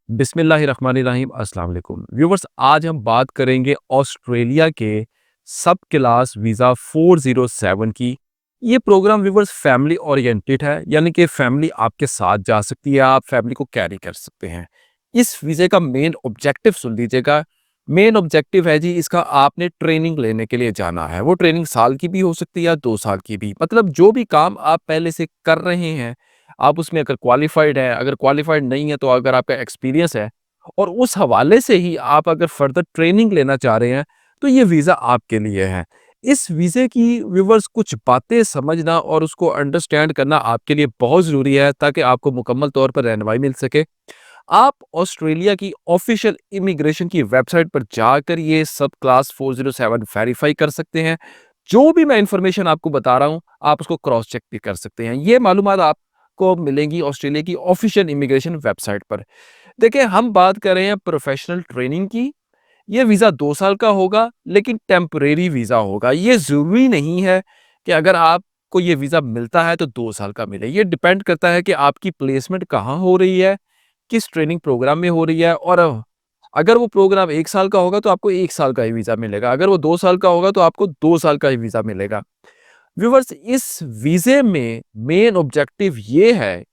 बिस्मिल्लाहिर्रहमानिर्रहीम अस्सलाम वालेकुम व्यूवर्स। आज हम बात करेंगे ऑस्ट्रेलिया के सब क्लास वीज़ा 407 की। ये प्रोग्राम व्यूवर्स फैमिली ओरिएंटेड है, यानी कि फैमिली आपके साथ जा सकती है, आप फैमिली को कैरी कर सकते हैं। इस वीज़े का मेन ऑब्जेक्टिव सुन लीजिएगा। मेन ऑब्जेक्टिव है जी इसका, आपने ट्रेनिंग लेने के लिए जाना है। वो ट्रेनिंग साल की भी हो सकती है या 2 साल की भी, मतलब जो भी काम आप पहले से कर रहे हैं आप उसमें अगर क्वालिफाइड है, अगर क्वालिफाइड नहीं है तो अगर आपका एक्सपीरियंस है और उस हवाले से ही आप अगर फर्दर ट्रेनिंग लेना चाह रहे हैं तो ये वीज़ा आपके लिए है। इस वीज़े की व्यूवर्स कुछ बातें समझना और उसको अंडरस्टैंड करना आपके लिए बहुत ज़रूरी है, ताकि आपको मुकम्मल तौर पर रहनुमाई मिल सके। आप ऑस्ट्रेलिया की ऑफिशियल इमिग्रेशन की वेबसाइट पर जाकर ये सब क्लास 407 वेरीफाई कर सकते हैं। जो भी मैं इंफॉर्मेशन आपको बता रहा हूँ आप उसको क्रॉस चेक भी कर सकते हैं। ये मालूमात आपको मिलेंगी ऑस्ट्रेलिया की ऑफिशियल इमिग्रेशन वेबसाइट पर। देखिए, हम बात कर रहे हैं प्रोफेशनल ट्रेनिंग की। ये वीज़ा 2 साल का होगा, लेकिन टेम्परेरी वीज़ा होगा। ये ज़रूरी नहीं है कि अगर आपको ये वीज़ा मिलता है तो 2 साल का मिले। ये डिपेंड करता है कि आपकी प्लेसमेंट कहाँ हो रही है, किस ट्रेनिंग प्रोग्राम में हो रही है। और अगर वो प्रोग्राम 1 साल का होगा तो आपको 1 साल का ही वीज़ा मिलेगा, अगर वो 2 साल का होगा तो आपको 2 साल का ही वीज़ा मिलेगा। व्यूवर्स, इस वीज़े में मेन ऑब्जेक्टिव ये है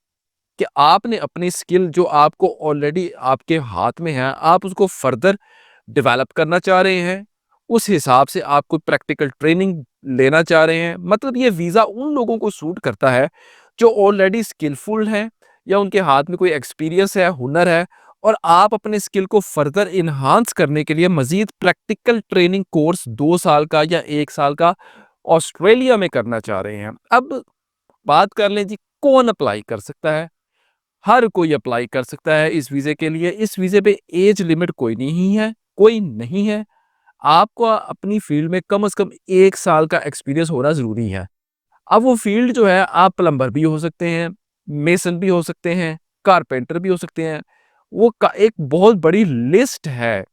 कि आपने अपनी स्किल जो आपको ऑलरेडी आपके हाथ में है, आप उसको फर्दर डेवलप करना चाह रहे हैं। उस हिसाब से आप कोई प्रैक्टिकल ट्रेनिंग लेना चाह रहे हैं। मतलब ये वीज़ा उन लोगों को सूट करता है जो ऑलरेडी स्किलफुल हैं या उनके हाथ में कोई एक्सपीरियंस है, हुनर है, और आप अपने स्किल को फर्दर इन्हांस करने के लिए मज़ीद प्रैक्टिकल ट्रेनिंग कोर्स 2 साल का या 1 साल का ऑस्ट्रेलिया में करना चाह रहे हैं। अब बात कर लें जी, कौन अप्लाई कर सकता है? हर कोई अप्लाई कर सकता है इस वीज़े के लिए। इस वीज़े पे एज लिमिट कोई नहीं है। आपको अपनी फ़ील्ड में कम से कम 1 साल का एक्सपीरियंस होना ज़रूरी है। अब वो फ़ील्ड जो है, आप प्लम्बर भी हो सकते हैं, मेसन भी हो सकते हैं, कारपेंटर भी हो सकते हैं। वो का एक बहुत बड़ी लिस्ट है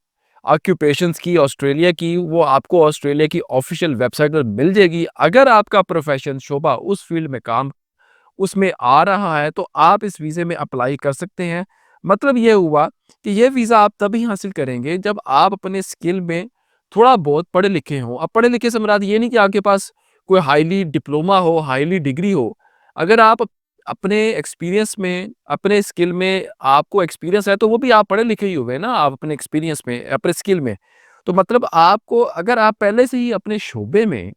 ऑक्यूपेशंस की ऑस्ट्रेलिया की, वो आपको ऑस्ट्रेलिया की ऑफ़िशियल वेबसाइट पर मिल जाएगी। अगर आपका प्रोफ़ेशन शोबा उस फ़ील्ड में काम उसमें आ रहा है तो आप इस वीज़े में अप्लाई कर सकते हैं। मतलब ये हुआ कि ये वीज़ा आप तभी हासिल करेंगे जब आप अपने स्किल में थोड़ा बहुत पढ़े लिखे हों। अब पढ़े लिखे से मुराद ये नहीं कि आपके पास कोई हाईली डिप्लोमा हो, हाईली डिग्री हो। अगर आप अपने एक्सपीरियंस में, अपने स्किल में आपको एक्सपीरियंस है तो वो भी आप पढ़े लिखे ही हुए ना, आप अपने एक्सपीरियंस में, अपने स्किल में। तो मतलब आपको, अगर आप पहले से ही अपने शोबे में,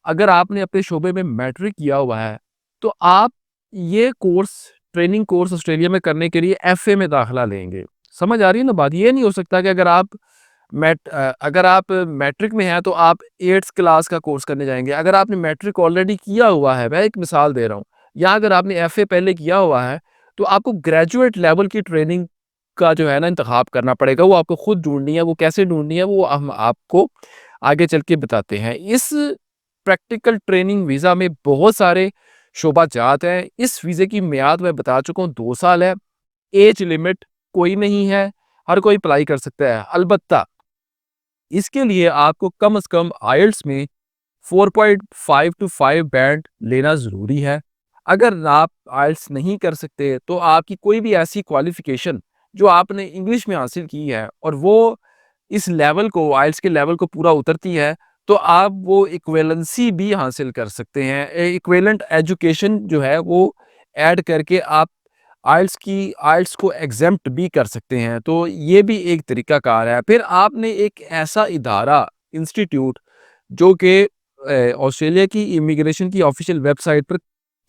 अगर आपने अपने शोबे में मैट्रिक किया हुआ है, तो आप ये कोर्स, ट्रेनिंग कोर्स ऑस्ट्रेलिया में करने के लिए एफए में दाखिला लेंगे। समझ आ रही है ना बात? ये नहीं हो सकता कि अगर आप मैट्रिक में हैं तो आप 8th क्लास का कोर्स करने जाएँगे। अगर आपने मैट्रिक ऑलरेडी किया हुआ है, मैं एक मिसाल दे रहा हूँ, या अगर आपने एफए पहले किया हुआ है, तो आपको ग्रेजुएट लेवल की ट्रेनिंग का जो है ना इंतखाब करना पड़ेगा। वो आपको खुद ढूँढनी है, वो कैसे ढूँढनी है वो हम आपको आगे चल के बताते हैं। इस प्रैक्टिकल ट्रेनिंग वीज़ा में बहुत सारे शोबा-जात हैं। इस वीज़े की मियाद मैं बता चुका हूँ, 2 साल है। एज लिमिट कोई नहीं है, हर कोई अप्लाई कर सकता है। अलबत्ता इसके लिए आपको कम से कम आईएलटीएस में 4.5 टू 5 बैंड लेना ज़रूरी है। अगर आप आईएलटीएस नहीं कर सकते तो आपकी कोई भी ऐसी क्वालिफ़िकेशन जो आपने इंग्लिश में हासिल की है और वो इस लेवल को, आईएलटीएस के लेवल को पूरा उतरती है, तो आप वो इक्विवेलेंसी भी हासिल कर सकते हैं। इक्विवेलेंट एजुकेशन जो है वो ऐड करके आप आईएलटीएस को एग्ज़ेम्प्ट भी कर सकते हैं। तो ये भी एक तरीक़ाकार है। फिर आपने एक ऐसा इदारा, इंस्टीट्यूट, जो कि ऑस्ट्रेलिया की इमिग्रेशन की ऑफ़िशियल वेबसाइट पर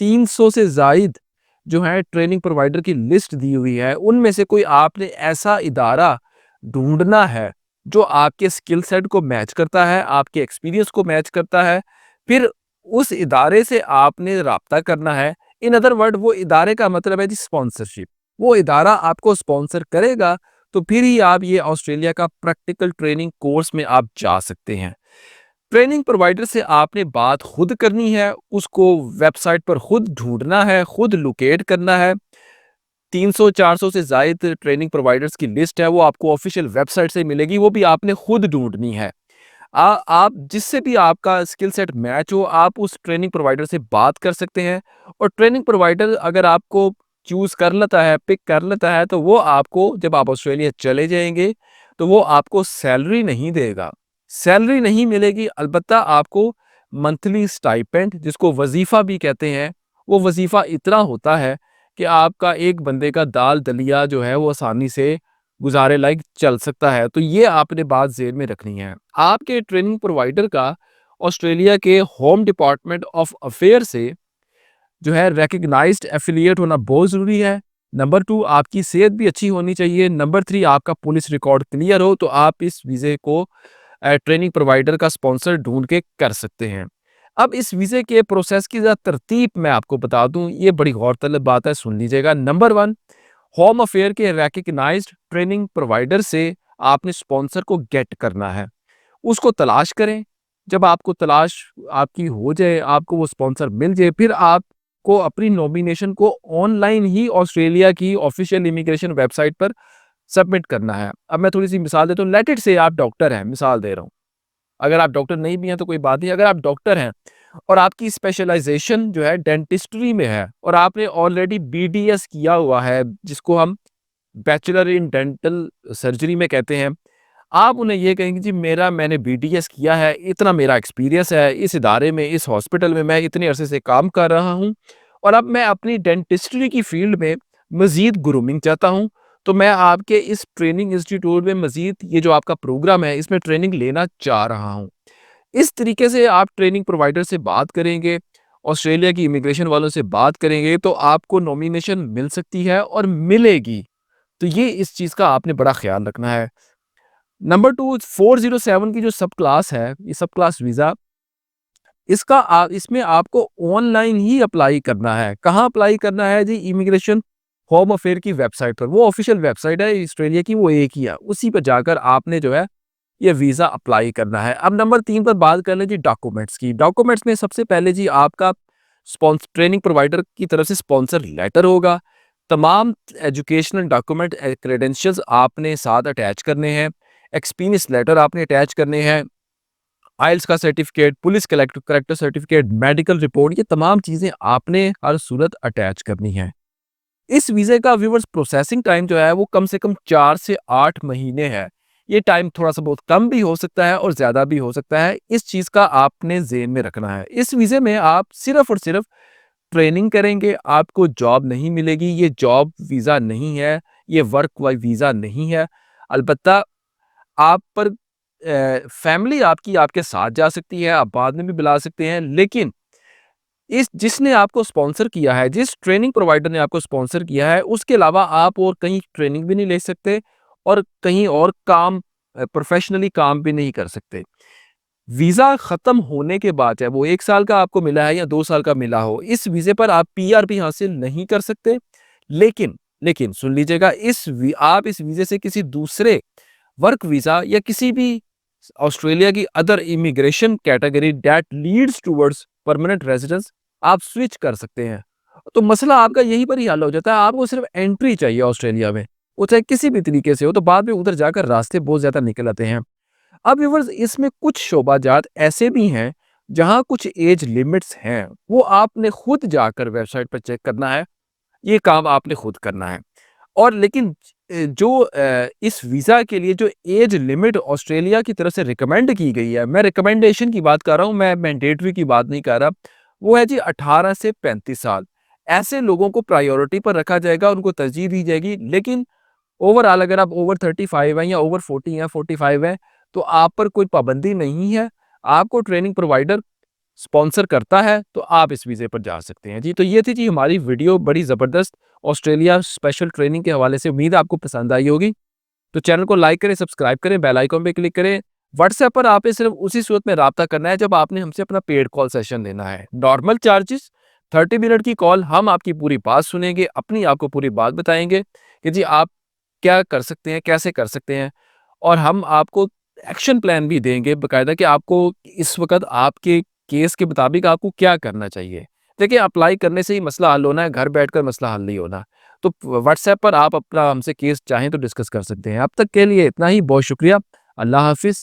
300 से ज़ायद जो है ट्रेनिंग प्रोवाइडर की लिस्ट दी हुई है। उनमें से कोई आपने ऐसा इदारा ढूँढना है जो आपके स्किल सेट को मैच करता है, आपके एक्सपीरियंस को मैच करता है। फिर उस इदारे से आपने राब्ता करना है। इन अदर वर्ड, वो इदारे का मतलब है जी स्पॉन्सरशिप। वो इदारा आपको स्पॉन्सर करेगा तो फिर ही आप ये ऑस्ट्रेलिया का प्रैक्टिकल ट्रेनिंग कोर्स में आप जा सकते हैं। ट्रेनिंग प्रोवाइडर से आपने बात खुद करनी है, उसको वेबसाइट पर खुद ढूँढना है, खुद लोकेट करना है। 300-400 से ज़ायद ट्रेनिंग प्रोवाइडर्स की लिस्ट है, वो आपको ऑफ़िशियल वेबसाइट से मिलेगी, वो भी आपने खुद ढूँढनी है। आप जिससे भी आपका स्किल सेट मैच हो, आप उस ट्रेनिंग प्रोवाइडर से बात कर सकते हैं। और ट्रेनिंग प्रोवाइडर अगर आपको चूज़ कर लेता है, पिक कर लेता है, तो वो आपको जब आप ऑस्ट्रेलिया चले जाएँगे, तो वो आपको सैलरी नहीं देगा। सैलरी नहीं मिलेगी, अलबत्ता आपको मंथली स्टाइपेंड जिसको वज़ीफ़ा भी कहते हैं, वो वज़ीफ़ा इतना होता है कि आपका एक बंदे का दाल-दलिया जो है वो आसानी से गुज़ारे लायक चल सकता है। तो ये आपने बात ज़हन में रखनी है। आपके ट्रेनिंग प्रोवाइडर का ऑस्ट्रेलिया के होम डिपार्टमेंट ऑफ अफेयर से जो है रिकॉग्नाइज्ड एफिलिएट होना बहुत ज़रूरी है। नंबर 2 आपकी सेहत भी अच्छी होनी चाहिए। नंबर 3 आपका पुलिस रिकॉर्ड क्लियर हो तो आप इस वीज़े को ट्रेनिंग प्रोवाइडर का स्पॉन्सर ढूँढ के कर सकते हैं। अब इस वीज़े के प्रोसेस की ज़रा तरतीब मैं आपको बता दूँ, ये बड़ी गौरतलब बात है, सुन लीजिएगा। नंबर 1 होम अफेयर के रिकॉग्नाइज्ड ट्रेनिंग प्रोवाइडर से आपने स्पॉन्सर को गेट करना है। उसको तलाश करें। जब आपको तलाश आपकी हो जाए, आपको वो स्पॉन्सर मिल जाए, फिर आपको अपनी नॉमिनेशन को ऑनलाइन ही ऑस्ट्रेलिया की ऑफिशियल इमिग्रेशन वेबसाइट पर सबमिट करना है। अब मैं थोड़ी-सी मिसाल देता हूँ, लेट इट से आप डॉक्टर हैं, मिसाल दे रहा हूँ। अगर आप डॉक्टर नहीं भी हैं तो कोई बात नहीं, अगर आप डॉक्टर हैं और आपकी स्पेशलाइज़ेशन जो है डेंटिस्ट्री में है और आपने ऑलरेडी बीडीएस किया हुआ है, जिसको हम बैचलर इन डेंटल सर्जरी में कहते हैं। आप उन्हें ये कहेंगे जी मैंने बीडीएस किया है, इतना मेरा एक्सपीरियंस है, इस इदारे में, इस हॉस्पिटल में मैं इतने अरसे से काम कर रहा हूँ और अब मैं अपनी डेंटिस्ट्री की फील्ड में मज़ीद ग्रूमिंग चाहता हूँ, तो मैं आपके इस ट्रेनिंग इंस्टीट्यूट में मज़ीद ये जो आपका प्रोग्राम है, इसमें ट्रेनिंग लेना चाह रहा हूँ। इस तरीके से आप ट्रेनिंग प्रोवाइडर से बात करेंगे, ऑस्ट्रेलिया की इमिग्रेशन वालों से बात करेंगे, तो आपको नॉमिनेशन मिल सकती है और मिलेगी। तो ये इस चीज़ का आपने बड़ा ख़्याल रखना है। नंबर 2 407 की जो सब क्लास है, ये सब क्लास वीज़ा, इसमें आपको ऑनलाइन ही अप्लाई करना है। कहाँ अप्लाई करना है जी? इमिग्रेशन होम अफेयर की वेबसाइट पर। वो ऑफिशियल वेबसाइट है ऑस्ट्रेलिया की, वो एक ही है। उसी पर जाकर आपने जो है ये वीज़ा अप्लाई करना है। अब नंबर 3 पर बात कर लें जी डॉक्यूमेंट्स की। डॉक्यूमेंट्स में सबसे पहले जी आपका ट्रेनिंग प्रोवाइडर की तरफ से स्पॉन्सर लेटर होगा। तमाम एजुकेशनल डॉक्यूमेंट क्रेडेंशियल्स आपने साथ अटैच करने हैं। एक्सपीरियंस लेटर आपने अटैच करने हैं। आइल्स का certificate, police character certificate, medical report, ये तमाम चीज़ें आपने हर सूरत अटैच करनी है। इस वीज़े का व्यूअर्स प्रोसेसिंग टाइम जो है वो कम से कम 4 से 8 महीने है। ये टाइम थोड़ा-सा बहुत कम भी हो सकता है और ज़्यादा भी हो सकता है। इस चीज़ का आपने ज़हन में रखना है। इस वीज़े में आप सिर्फ़ और सिर्फ़ ट्रेनिंग करेंगे, आपको जॉब नहीं मिलेगी। ये जॉब वीज़ा नहीं है, ये वर्क वीज़ा नहीं है। अलबत्ता आप पर फैमिली आपकी आपके साथ जा सकती है, आप बाद में भी बुला सकते हैं, लेकिन इस जिसने आपको स्पॉन्सर किया है, जिस ट्रेनिंग प्रोवाइडर ने आपको स्पॉन्सर किया है, उसके अलावा आप और कहीं ट्रेनिंग भी नहीं ले सकते और कहीं और काम प्रोफेशनली काम भी नहीं कर सकते। वीज़ा ख़त्म होने के बाद, चाहे वो 1 साल का आपको मिला है या 2 साल का मिला हो, इस वीज़े पर आप पीआर भी हासिल नहीं कर सकते। लेकिन लेकिन सुन लीजिएगा, आप इस वीज़े से किसी दूसरे वर्क वीज़ा या किसी भी ऑस्ट्रेलिया की other immigration category that leads towards permanent residence आप स्विच कर सकते हैं। तो मसला आपका यहीं पर ही हल हो जाता है। आपको सिर्फ एंट्री चाहिए ऑस्ट्रेलिया में, वो चाहे किसी भी तरीके से हो, तो बाद में उधर जाकर रास्ते बहुत ज़्यादा निकल आते हैं। अब व्यूअर्स, इसमें कुछ शोबाजात ऐसे भी हैं जहाँ कुछ एज लिमिट्स हैं, वो आपने खुद जाकर वेबसाइट पर चेक करना है। ये काम आपने खुद करना है। और लेकिन इस वीज़ा के लिए जो एज लिमिट ऑस्ट्रेलिया की तरफ से रिकमेंड की गई है, मैं रिकमेंडेशन की बात कर रहा हूँ, मैं मैंडेटरी की बात नहीं कर रहा, वो है जी 18 से 35 साल। ऐसे लोगों को प्रायोरिटी पर रखा जाएगा, उनको तरजीह दी जाएगी। लेकिन ओवरऑल अगर आप ओवर 35 हैं या ओवर 40 हैं, 45 हैं, तो आप पर कोई पाबंदी नहीं है। आपको ट्रेनिंग प्रोवाइडर स्पॉन्सर करता है, तो आप इस वीज़े पर जा सकते हैं जी। तो ये थी जी हमारी वीडियो, बड़ी ज़बरदस्त ऑस्ट्रेलिया स्पेशल ट्रेनिंग के हवाले से। उम्मीद है आपको पसंद आई होगी। तो चैनल को लाइक करें, सब्सक्राइब करें, बेल आइकन पे क्लिक करें। व्हाट्सएप पर आपने सिर्फ उसी सूरत में राब्ता करना है जब आपने हमसे अपना पेड कॉल सेशन लेना है। नॉर्मल चार्जेस 30 मिनट की कॉल, हम आपकी पूरी बात सुनेंगे, अपनी आपको पूरी बात बताएँगे कि जी आप क्या कर सकते हैं, कैसे कर सकते हैं, और हम आपको एक्शन प्लान भी देंगे बाकायदा कि आपको इस वक़्त आपके केस के मुताबिक आपको क्या करना चाहिए। देखिए, अप्लाई करने से ही मसला हल होना है, घर बैठकर मसला हल नहीं होना। तो व्हाट्सएप पर आप अपना हमसे केस चाहें तो डिस्कस कर सकते हैं। अब तक के लिए इतना ही, बहुत शुक्रिया। अल्लाह हाफ़िज़।